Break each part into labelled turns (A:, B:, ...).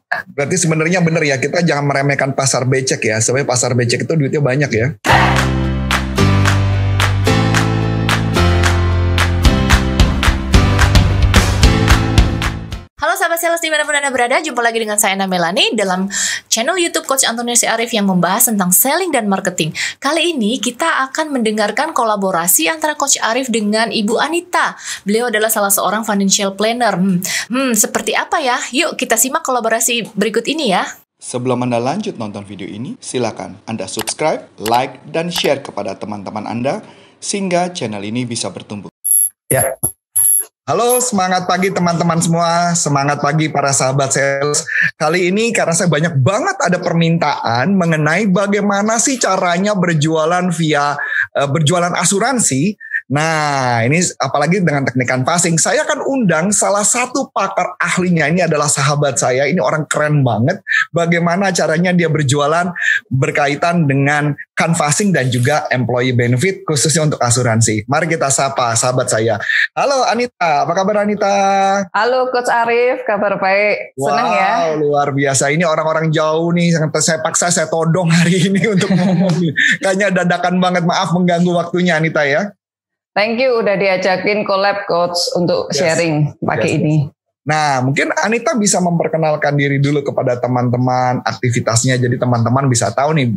A: Berarti sebenarnya benar ya, kita jangan meremehkan pasar becek ya. Sebenarnya pasar becek itu duitnya banyak ya.
B: Halo sahabat sales dimanapun Anda berada, jumpa lagi dengan saya Ana Melani dalam channel YouTube Coach Antonius Arif yang membahas tentang selling dan marketing. Kali ini kita akan mendengarkan kolaborasi antara Coach Arif dengan Ibu Anita. Beliau adalah salah seorang financial planner. Seperti apa ya? Yuk kita simak kolaborasi berikut ini ya.
C: Sebelum Anda lanjut nonton video ini, silakan Anda subscribe, like, dan share kepada teman-teman Anda sehingga channel ini bisa bertumbuh.
A: Ya. Halo, semangat pagi teman-teman semua, semangat pagi para sahabat sales. Kali ini karena saya banyak banget ada permintaan mengenai bagaimana sih caranya berjualan via berjualan asuransi. Nah, ini apalagi dengan teknik canvassing. Saya akan undang salah satu pakar ahlinya, ini adalah sahabat saya, ini orang keren banget. Bagaimana caranya dia berjualan berkaitan dengan canvassing dan juga employee benefit khususnya untuk asuransi. Mari kita sapa sahabat saya. Halo Anita, apa kabar Anita?
D: Halo Coach Arif, kabar baik. Senang ya.
A: Wow, luar biasa. Ini orang-orang jauh nih, saya paksa saya todong hari ini untuk ngomong. Kayaknya dadakan banget, maaf mengganggu waktunya Anita ya.
D: Thank you udah diajakin collab Coach untuk sharing pagi ini.
A: Nah, mungkin Anita bisa memperkenalkan diri dulu kepada teman-teman aktivitasnya, jadi teman-teman bisa tahu nih,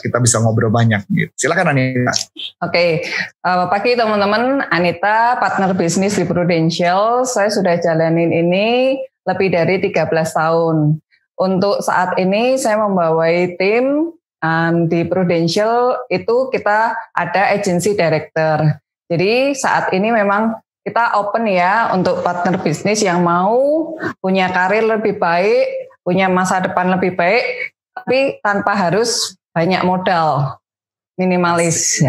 A: kita bisa ngobrol banyak gitu. Silakan Anita.
D: Oke, pagi teman-teman, Anita partner bisnis di Prudential. Saya sudah jalanin ini lebih dari 13 tahun. Untuk saat ini saya membawai tim di Prudential, itu kita ada agency director. Jadi saat ini memang kita open ya untuk partner bisnis yang mau punya karir lebih baik, punya masa depan lebih baik, tapi tanpa harus banyak modal, minimalis.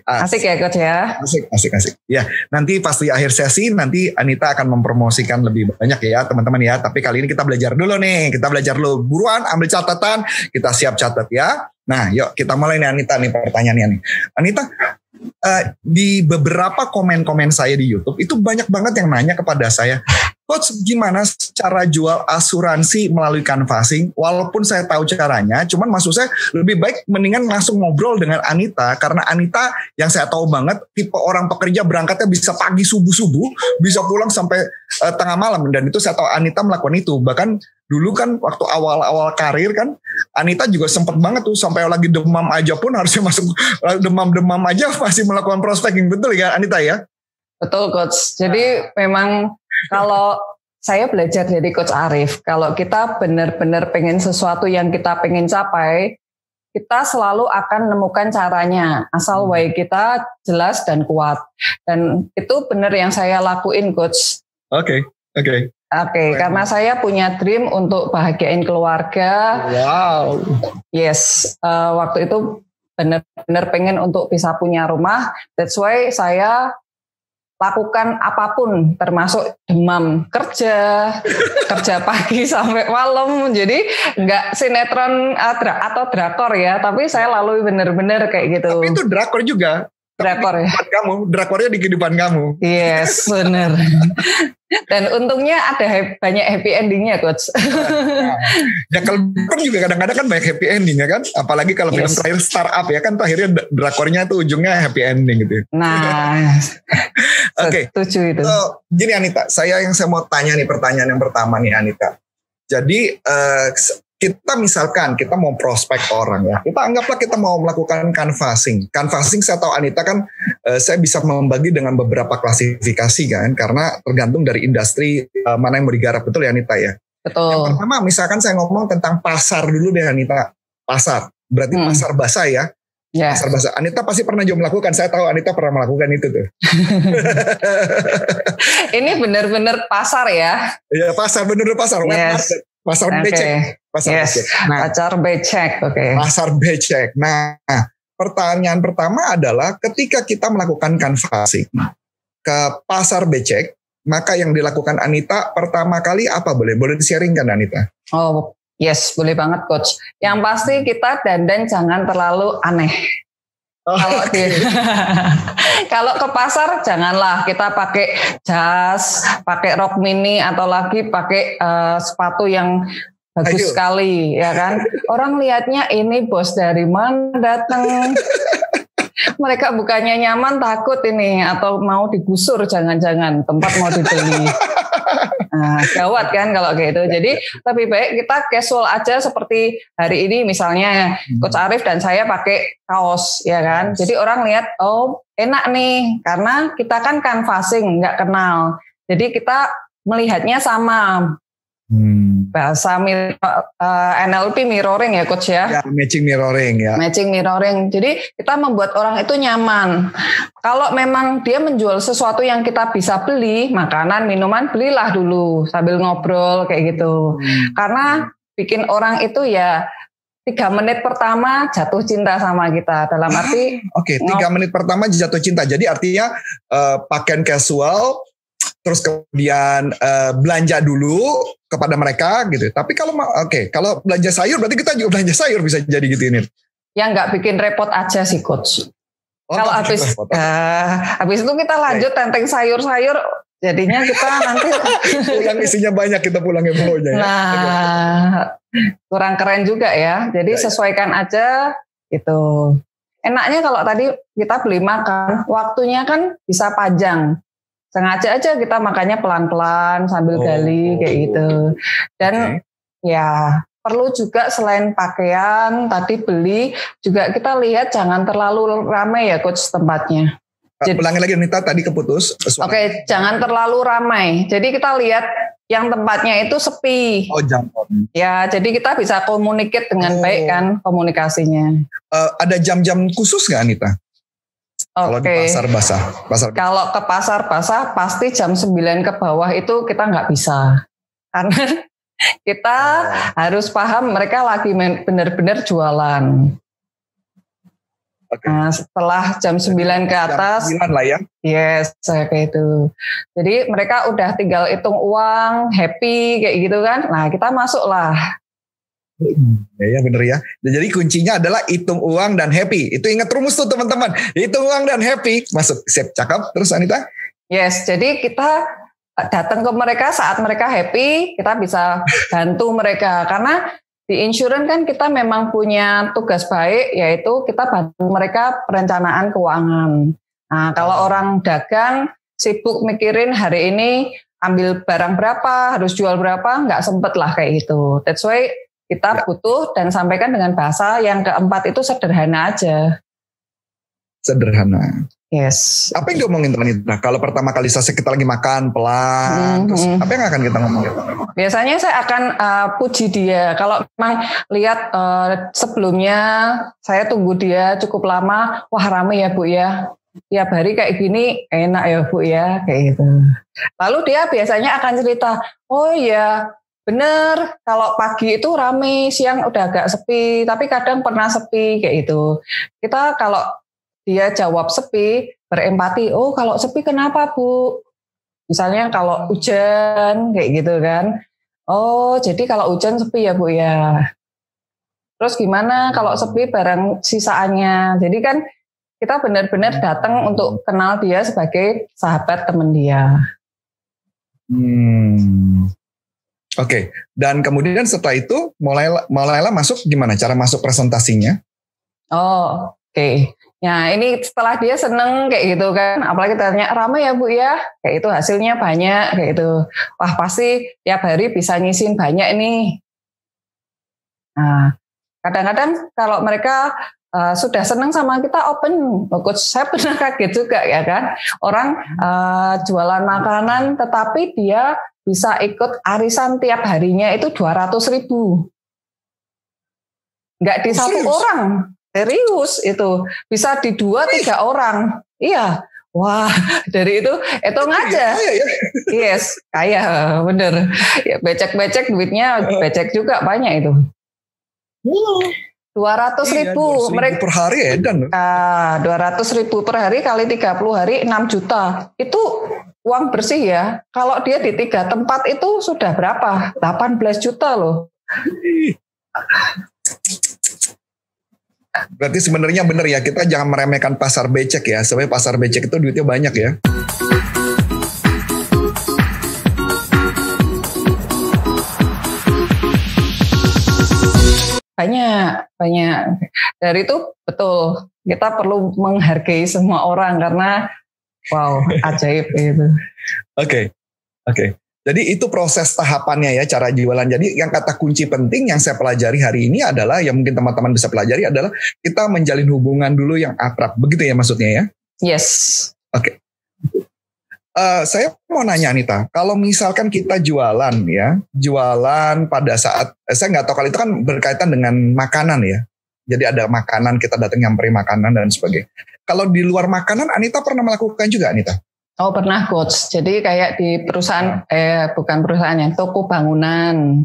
D: Asik ya Coach ya?
A: Asik. Ya, nanti pasti akhir sesi nanti Anita akan mempromosikan lebih banyak ya teman-teman ya. Tapi kali ini kita belajar dulu nih, buruan ambil catatan, kita siap catat ya. Nah, yuk kita mulai nih Anita nih pertanyaannya nih. Anita, di beberapa komen-komen saya di YouTube itu banyak banget yang nanya kepada saya, Coach gimana cara jual asuransi melalui canvassing? Walaupun saya tahu caranya, cuman maksud saya lebih baik mendingan langsung ngobrol dengan Anita, karena Anita yang saya tahu banget tipe orang pekerja berangkatnya bisa pagi subuh-subuh, bisa pulang sampai tengah malam, dan itu saya tahu Anita melakukan itu. Bahkan dulu kan waktu awal-awal karir kan Anita juga sempat banget tuh sampai lagi demam aja pun harusnya masuk demam-demam aja masih melakukan prospecting, betul ya Anita ya?
D: Betul Coach. Jadi memang kalau saya belajar dari Coach Arif, kalau kita benar-benar pengen sesuatu yang kita pengen capai, kita selalu akan menemukan caranya, asal way kita jelas dan kuat. Dan itu benar yang saya lakuin Coach. Oke, karena saya punya dream untuk bahagiain keluarga.
A: Wow.
D: Yes, waktu itu benar-benar pengen untuk bisa punya rumah. That's why saya lakukan apapun, termasuk demam kerja pagi sampai malam. Jadi nggak sinetron atau drakor ya, tapi saya lalui benar-benar kayak gitu.
A: Tapi itu drakor juga.
D: Drakor ya.
A: Drakornya di kehidupan kamu.
D: Yes, benar. Dan untungnya ada banyak happy endingnya Coach.
A: Ya kalau juga kadang-kadang kan banyak happy ending ya kan. Apalagi kalau film terakhir startup ya kan, tuh akhirnya drakornya tuh ujungnya happy ending gitu.
D: Nah,
A: Oke.
D: Setuju itu.
A: Gini Anita, saya mau tanya nih pertanyaan yang pertama nih Anita. Jadi kita misalkan kita mau prospek orang ya, kita anggaplah kita mau melakukan canvassing. Canvassing saya tahu Anita kan saya bisa membagi dengan beberapa klasifikasi kan, karena tergantung dari industri mana yang mau digarap, betul ya Anita ya?
D: Betul.
A: Yang pertama misalkan saya ngomong tentang pasar dulu deh Anita. Pasar, berarti pasar basah ya?
D: Yeah.
A: Pasar basah. Anita pasti pernah juga melakukan, saya tahu Anita pernah melakukan itu tuh.
D: Ini benar-benar pasar ya?
A: Iya pasar, benar-benar pasar.
D: Yes.
A: Pasar becek. Becek. Nah,
D: pasar becek,
A: Pasar becek. Nah, pertanyaan pertama adalah ketika kita melakukan canvassing ke pasar becek, maka yang dilakukan Anita pertama kali apa boleh di-sharingkan Anita?
D: Oh, yes, boleh banget Coach. Yang pasti kita dandan jangan terlalu aneh. Kalau kalau ke pasar janganlah kita pakai jas, pakai rok mini atau lagi pakai sepatu yang bagus sekali, ya kan? Orang lihatnya ini bos dari mana datang. Mereka bukannya nyaman, takut ini atau mau digusur, jangan-jangan tempat mau dibeli. Nah, gawat kan kalau kayak gitu. Jadi lebih baik kita casual aja seperti hari ini misalnya Coach Arif dan saya pakai kaos, ya kan. Jadi orang lihat, oh enak nih, karena kita kan canvassing, nggak kenal. Jadi kita melihatnya sama. Bahasa NLP mirroring ya Coach ya.
A: Ya, matching mirroring ya.
D: Matching mirroring. Jadi kita membuat orang itu nyaman. Kalau memang dia menjual sesuatu yang kita bisa beli, makanan, minuman, belilah dulu sambil ngobrol kayak gitu. Karena bikin orang itu ya 3 menit pertama jatuh cinta sama kita. Dalam arti
A: Oke, 3 menit pertama jatuh cinta. Jadi artinya pakaian casual, terus kemudian belanja dulu kepada mereka gitu. Tapi kalau kalau belanja sayur berarti kita juga belanja sayur bisa jadi gitu ini.
D: Yang nggak bikin repot aja sih Coach. Kalau habis itu kita lanjut tenteng sayur-sayur, jadinya kita nanti
A: pulang isinya banyak, kita pulangnya bawanya.
D: Nah, kurang keren juga ya. Jadi sesuaikan aja gitu. Enaknya kalau tadi kita beli makan, waktunya kan bisa panjang. Sengaja aja kita makannya pelan-pelan sambil gali kayak gitu. Dan ya perlu juga selain pakaian tadi beli, juga kita lihat jangan terlalu ramai ya Coach tempatnya.
A: Ulangi lagi Nita, tadi keputus.
D: Oke, jangan terlalu ramai. Jadi kita lihat yang tempatnya itu sepi.
A: Oh, jangan.
D: Ya, jadi kita bisa communicate dengan baik kan komunikasinya.
A: Ada jam-jam khusus nggak Nita? Kalau di pasar basah.
D: Kalau ke pasar basah pasti jam 9 ke bawah itu kita nggak bisa. Karena kita harus paham mereka lagi benar-benar jualan. Nah, setelah jam 9 ke atas.
A: Jam 9 lah ya.
D: Yes, kayak itu. Jadi mereka udah tinggal hitung uang, happy kayak gitu kan. Nah, kita masuk lah.
A: Ya bener ya. Jadi kuncinya adalah hitung uang dan happy. Itu ingat rumus tuh teman-teman. Hitung uang dan happy. Masuk. Sip, cakep. Terus Anita?
D: Yes, jadi kita datang ke mereka saat mereka happy, kita bisa bantu mereka. Karena di insurance kan kita memang punya tugas baik, yaitu kita bantu mereka perencanaan keuangan. Nah, kalau orang dagang sibuk mikirin hari ini ambil barang berapa, harus jual berapa, nggak sempet lah kayak gitu. That's why kita butuh dan sampaikan dengan bahasa yang keempat itu sederhana aja.
A: Sederhana.
D: Yes.
A: Apa yang diomongin Anita? Kalau pertama kali kita lagi makan pelan, terus apa yang akan kita ngomongin?
D: Biasanya saya akan puji dia. Kalau memang lihat sebelumnya saya tunggu dia cukup lama, wah rame ya Bu ya. Tiap hari kayak gini enak ya Bu ya, kayak gitu. Lalu dia biasanya akan cerita, oh ya bener, kalau pagi itu rame, siang udah agak sepi, tapi kadang pernah sepi kayak gitu. Kita kalau dia jawab sepi, berempati, oh kalau sepi kenapa Bu? Misalnya kalau hujan kayak gitu kan. Oh jadi kalau hujan sepi ya Bu ya. Terus gimana kalau sepi barang sisaannya. Jadi kan kita benar-benar datang untuk kenal dia sebagai sahabat teman dia.
A: Oke. Dan kemudian setelah itu mulailah masuk, gimana cara masuk presentasinya?
D: Oh, oke. Ya ini setelah dia seneng kayak gitu kan, apalagi tanya ramai ya Bu ya, kayak itu hasilnya banyak kayak gitu. Wah pasti tiap hari bisa nyisin banyak nih. Nah kadang-kadang kalau mereka sudah seneng sama kita open, Coach saya pernah kaget juga ya kan, orang jualan makanan tetapi dia bisa ikut arisan tiap harinya itu 200.000. Nggak di satu orang. Serius itu bisa di 2-3 orang. Iya. Wah, dari itu hitung aja. Yes, kaya bener. Ya, becek-becek duitnya becek juga banyak itu. 200.000
A: mereka per hari edan.
D: 200.000 per hari kali 30 hari 6 juta. Itu uang bersih ya. Kalau dia di 3 tempat itu sudah berapa? 18 juta loh.
A: Berarti sebenarnya benar ya, kita jangan meremehkan pasar becek ya. Sebenarnya pasar becek itu duitnya banyak ya.
D: Banyak. Dari itu betul, kita perlu menghargai semua orang karena wow, ajaib itu.
A: Oke. Jadi itu proses tahapannya ya, cara jualan. Jadi yang kata kunci penting yang saya pelajari hari ini adalah, yang mungkin teman-teman bisa pelajari adalah kita menjalin hubungan dulu yang akrab. Begitu ya maksudnya ya?
D: Yes.
A: Oke. Saya mau nanya Anita, kalau misalkan kita jualan pada saat, saya nggak tahu kalau itu kan berkaitan dengan makanan ya. Jadi ada makanan, kita datang nyamperin makanan dan sebagainya. Kalau di luar makanan, Anita pernah melakukan juga Anita?
D: Oh pernah coach, jadi kayak di perusahaan, bukan perusahaan ya, toko bangunan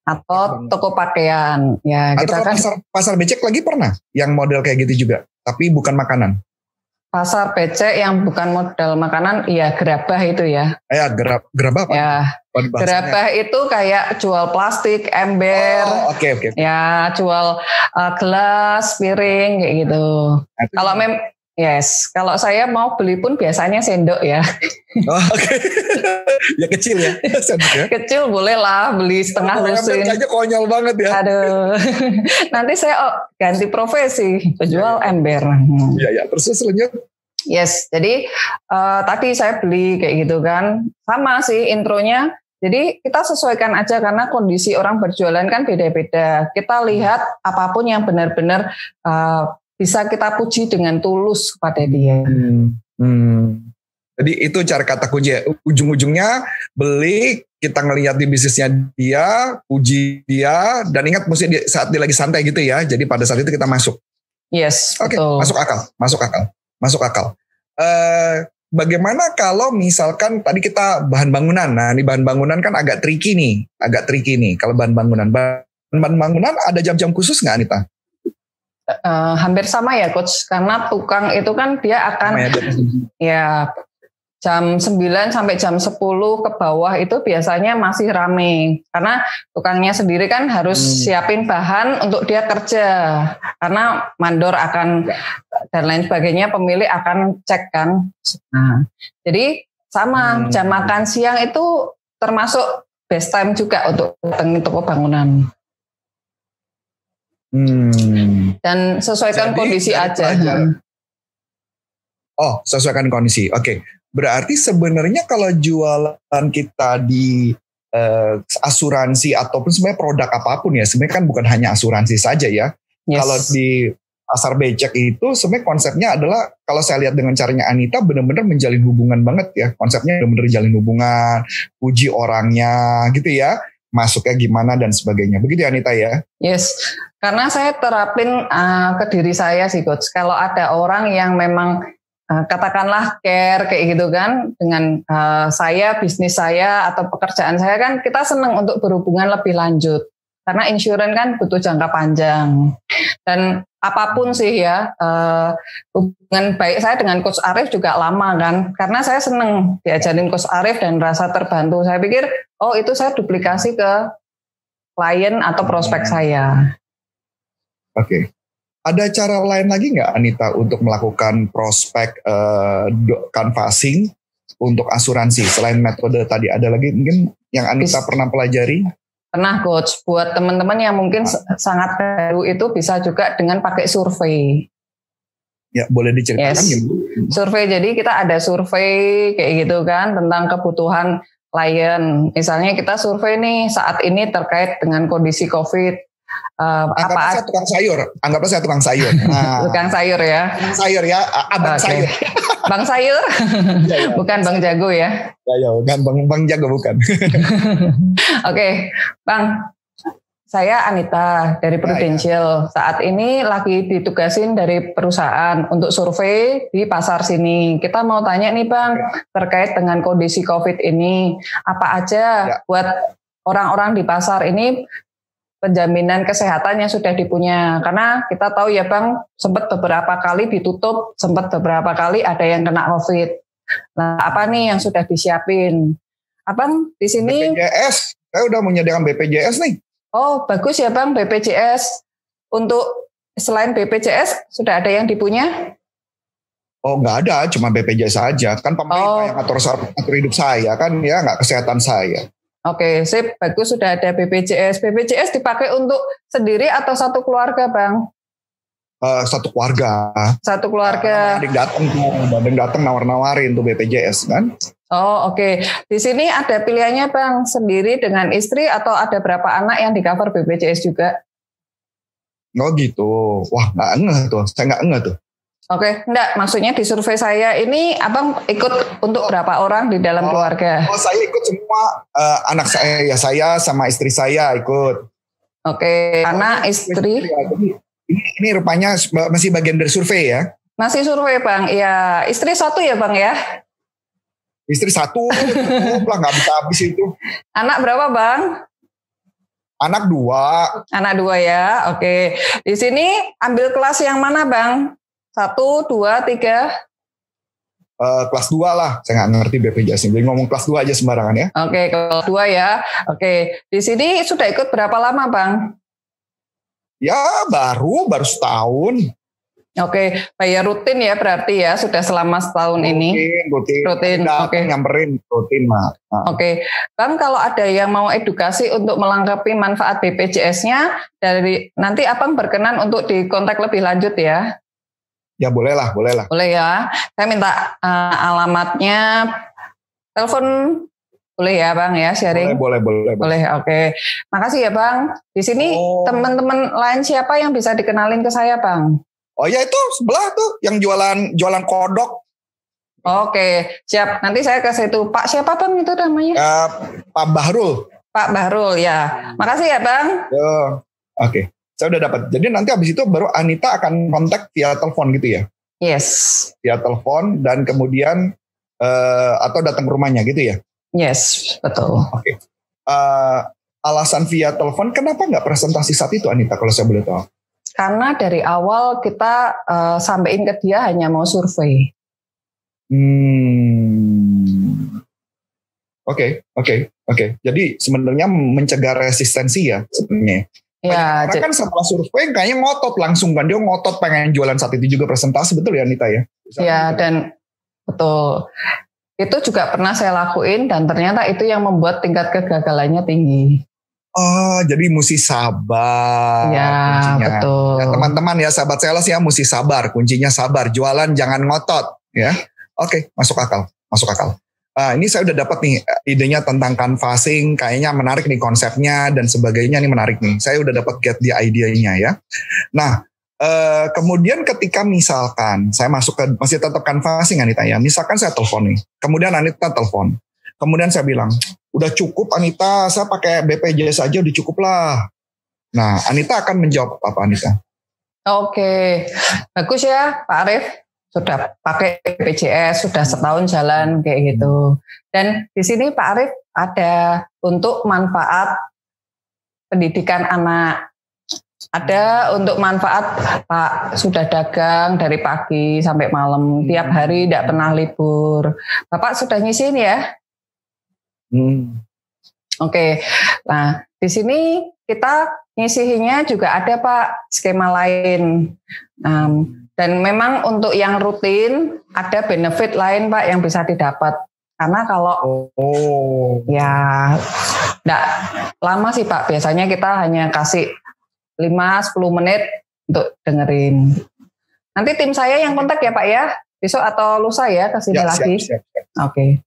D: atau toko pakaian. Ya,
A: atau
D: kita kan
A: pasar becek lagi pernah yang model kayak gitu juga, tapi bukan makanan.
D: Pasar becek yang bukan modal makanan, iya gerabah itu ya.
A: Ya gerabah apa?
D: Ya, gerabah itu kayak jual plastik, ember.
A: Oh, oke.
D: Ya, jual gelas, piring kayak gitu. Kalau kalau saya mau beli pun biasanya sendok ya.
A: Oh, oke. Ya kecil ya, sendok ya.
D: Kecil boleh lah, beli setengah lusin.
A: Kayaknya konyol banget ya.
D: Aduh, nanti saya ganti profesi, penjual ember.
A: Iya, terus selanjutnya.
D: Yes, jadi tadi saya beli kayak gitu kan, sama sih intronya. Jadi kita sesuaikan aja karena kondisi orang berjualan kan beda-beda. Kita lihat apapun yang benar-benar bisa kita puji dengan tulus kepada dia.
A: Jadi itu cara kata kunci ya. Ujung-ujungnya beli, kita ngelihat di bisnisnya dia, puji dia, dan ingat mesti saat dia lagi santai gitu ya. Jadi pada saat itu kita masuk.
D: Yes,
A: Oke,
D: betul.
A: Masuk akal. Bagaimana kalau misalkan tadi kita bahan bangunan. Nah, ini bahan bangunan kan agak tricky nih. Kalau bahan bangunan ada jam-jam khusus nggak Anita?
D: Hampir sama ya coach, karena tukang itu kan dia akan jam 9 sampai jam 10 ke bawah itu biasanya masih rame karena tukangnya sendiri kan harus siapin bahan untuk dia kerja karena mandor akan dan lain sebagainya, pemilik akan cek kan. Nah, jadi sama jam makan siang itu termasuk best time juga untuk datangin toko bangunan. Dan sesuaikan kondisi aja.
A: Oh, sesuaikan kondisi. Oke. Berarti sebenarnya kalau jualan kita di asuransi ataupun sebenarnya produk apapun ya, sebenarnya kan bukan hanya asuransi saja ya. Yes. Kalau di pasar becek itu sebenarnya konsepnya adalah, kalau saya lihat dengan caranya Anita, benar-benar menjalin hubungan banget ya. Konsepnya benar-benar jalin hubungan, puji orangnya gitu ya. Masuknya gimana dan sebagainya. Begitu ya Anita ya? Yes,
D: karena saya terapin ke diri saya sih coach. Kalau ada orang yang memang katakanlah care kayak gitu kan dengan saya, bisnis saya atau pekerjaan saya kan, kita senang untuk berhubungan lebih lanjut. Karena insurance kan butuh jangka panjang. Dan apapun sih ya, hubungan baik saya dengan Coach Arif juga lama kan. Karena saya senang diajarin Coach Arif dan rasa terbantu. Saya pikir, oh itu saya duplikasi ke klien atau prospek saya.
A: Oke. Ada cara lain lagi nggak Anita untuk melakukan prospek canvassing untuk asuransi? Selain metode tadi, ada lagi mungkin yang Anita pernah pelajari?
D: Pernah coach, buat teman-teman yang mungkin sangat baru itu bisa juga dengan pakai survei.
A: Ya, boleh diceritakan ya?
D: Survei, jadi kita ada survei kayak gitu kan tentang kebutuhan klien. Misalnya kita survei nih saat ini terkait dengan kondisi COVID.
A: Anggaplah saya tukang sayur. Nah,
D: tukang sayur ya.
A: Tukang sayur ya, abang sayur.
D: Bang sayur, ya. Bukan Bang Jago ya.
A: Ya, bukan Bang Jago bukan.
D: Oke, Bang. Saya Anita dari Prudential. Saat ini lagi ditugasin dari perusahaan untuk survei di pasar sini. Kita mau tanya nih Bang, terkait dengan kondisi COVID ini, apa aja buat orang-orang di pasar ini penjaminan kesehatan yang sudah dipunya, karena kita tahu ya Bang, sempat beberapa kali ditutup, sempat beberapa kali ada yang kena COVID. Nah, apa nih yang sudah disiapin? Abang di sini
A: BPJS, saya udah menyediakan BPJS nih.
D: Oh, bagus ya Bang, BPJS. Untuk selain BPJS sudah ada yang dipunya?
A: Oh nggak ada, cuma BPJS saja. Kan pemerintah yang atur hidup saya kan ya, nggak kesehatan saya.
D: Oke, sip, bagus sudah ada BPJS. BPJS dipakai untuk sendiri atau satu keluarga, Bang?
A: Satu keluarga.
D: Satu keluarga.
A: Ada yang datang nawar-nawarin tuh BPJS kan.
D: Oh oke. Di sini ada pilihannya Bang, sendiri dengan istri atau ada berapa anak yang di cover BPJS juga?
A: Oh gitu. Wah nggak ngeh tuh, saya nggak ngeh tuh.
D: Oke, enggak, maksudnya di survei saya ini Abang ikut untuk berapa orang di dalam keluarga?
A: Oh saya ikut semua, anak saya sama istri saya ikut.
D: Oke, anak, istri.
A: Ini rupanya masih bagian dari survei ya?
D: Masih survei Bang, ya istri satu ya Bang ya?
A: Istri satu, lah nggak bisa habis itu.
D: Anak berapa Bang?
A: Anak 2.
D: Anak 2 ya, oke. Di sini ambil kelas yang mana Bang? 1, 2, 3?
A: Kelas 2 lah, saya nggak ngerti BPJS ini. Jadi ngomong kelas 2 aja sembarangan ya.
D: Oke, kelas 2 ya. Oke, di sini sudah ikut berapa lama Bang?
A: Ya baru setahun.
D: Oke, bayar rutin ya berarti ya sudah selama setahun ini. Rutin. Oke.
A: Nyamperin rutin mah.
D: Oke, Bang kalau ada yang mau edukasi untuk melengkapi manfaat BPJS-nya dari nanti Abang berkenan untuk dikontak lebih lanjut ya.
A: Ya boleh lah.
D: Boleh ya. Saya minta alamatnya, telepon. Boleh ya Bang ya sharing?
A: Boleh.
D: Oke. Makasih ya Bang. Di sini teman-teman lain siapa yang bisa dikenalin ke saya Bang?
A: Oh ya itu sebelah tuh yang jualan kodok.
D: Oke, siap. Nanti saya ke situ. Pak siapa Bang itu namanya?
A: Pak Bahrul.
D: Pak Bahrul ya. Makasih ya Bang.
A: Oke. Saya udah dapat. Jadi nanti habis itu baru Anita akan kontak via telepon gitu ya?
D: Yes.
A: Via telepon dan kemudian atau datang ke rumahnya gitu ya?
D: Yes, betul.
A: Oke. Alasan via telepon, kenapa nggak presentasi saat itu Anita kalau saya boleh tahu?
D: Karena dari awal kita sampaikan ke dia hanya mau survei.
A: Oke. Jadi sebenarnya mencegah resistensi ya sebenarnya.
D: Ya,
A: karena kan setelah survei kayaknya ngotot langsung kan, dia ngotot pengen jualan saat itu juga presentasi, betul ya Anita ya?
D: Ya, dan betul. Itu juga pernah saya lakuin dan ternyata itu yang membuat tingkat kegagalannya tinggi.
A: Oh, jadi mesti sabar.
D: Ya, kuncinya. Betul.
A: Ya, teman-teman ya, sahabat sales ya, mesti sabar. Kuncinya sabar. Jualan jangan ngotot. Ya, oke, masuk akal. Ini saya udah dapat nih idenya tentang canvassing. Kayaknya menarik nih konsepnya dan sebagainya nih menarik nih. Saya udah dapat get the idea-nya ya. Nah, kemudian ketika misalkan saya masuk ke masih tetap canvassing Anita ya. Misalkan saya telepon nih. Kemudian Anita telepon. Kemudian saya bilang, udah cukup Anita, saya pakai BPJS aja udah cukup lah. Nah, Anita akan menjawab apa Anita?
D: Oke, bagus ya Pak Arif. Sudah pakai BPJS, sudah setahun jalan kayak gitu. Dan di sini Pak Arif ada untuk manfaat pendidikan anak. Ada untuk manfaat Pak sudah dagang dari pagi sampai malam, tiap hari tidak pernah libur. Bapak sudah nyisin ya? Oke, nah di sini kita nyisihinya juga ada Pak skema lain. Dan memang untuk yang rutin ada benefit lain Pak yang bisa didapat. Karena kalau ya enggak lama sih Pak, biasanya kita hanya kasih 5-10 menit untuk dengerin. Nanti tim saya yang kontak ya Pak ya, besok atau lusa ya kesini lagi.
A: Siap.
D: Oke.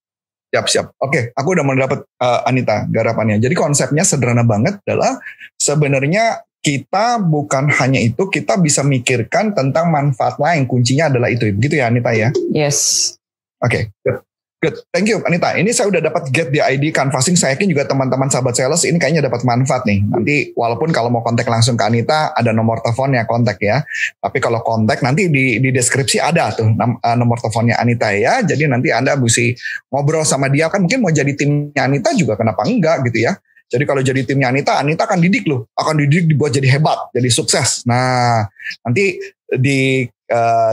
A: Siap. Oke, aku udah mendapat Anita garapannya. Jadi konsepnya sederhana banget adalah sebenarnya kita bukan hanya itu, kita bisa mikirkan tentang manfaat lain. Kuncinya adalah itu. Begitu ya Anita ya?
D: Yes.
A: Oke, good. Thank you Anita. Ini saya udah dapat get the ID canvassing. Saya yakin juga teman-teman sahabat sales ini kayaknya dapat manfaat nih. Nanti walaupun kalau mau kontak langsung ke Anita ada nomor teleponnya kontak ya. Tapi kalau kontak nanti di deskripsi ada tuh nomor teleponnya Anita ya. Jadi nanti Anda mesti ngobrol sama dia kan, mungkin mau jadi timnya Anita juga kenapa enggak gitu ya. Jadi kalau jadi timnya Anita akan didik loh. Akan didik dibuat jadi hebat, jadi sukses. Nah nanti di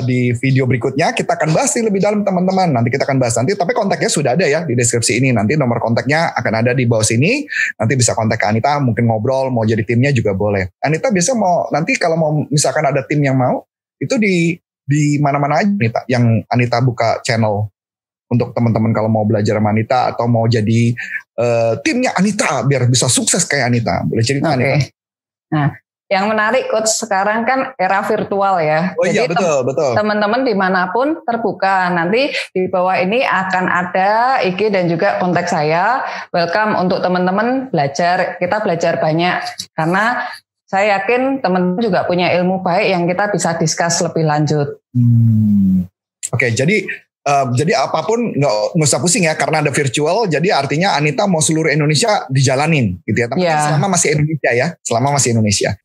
A: di video berikutnya kita akan bahas lebih dalam teman-teman. Nanti kita akan bahas nanti, tapi kontaknya sudah ada ya di deskripsi ini. Nanti nomor kontaknya akan ada di bawah sini. Nanti bisa kontak ke Anita, mungkin ngobrol, mau jadi timnya juga boleh. Anita biasa mau nanti kalau mau misalkan ada tim yang mau, itu di mana-mana aja Anita, yang Anita buka channel untuk teman-teman kalau mau belajar sama Anita atau mau jadi timnya Anita biar bisa sukses kayak Anita. Boleh cerita Anita?
D: Nah, yang menarik Coach sekarang kan era virtual ya.
A: Oh iya, betul.
D: Teman-teman dimanapun terbuka. Nanti di bawah ini akan ada IG dan juga kontak saya. Welcome untuk teman-teman belajar. Kita belajar banyak karena saya yakin teman-teman juga punya ilmu baik yang kita bisa discuss lebih lanjut.
A: Oke, jadi apapun nggak usah pusing ya karena ada virtual. Jadi artinya Anita mau seluruh Indonesia dijalanin gitu ya. Tapi selama masih Indonesia ya, selama masih Indonesia.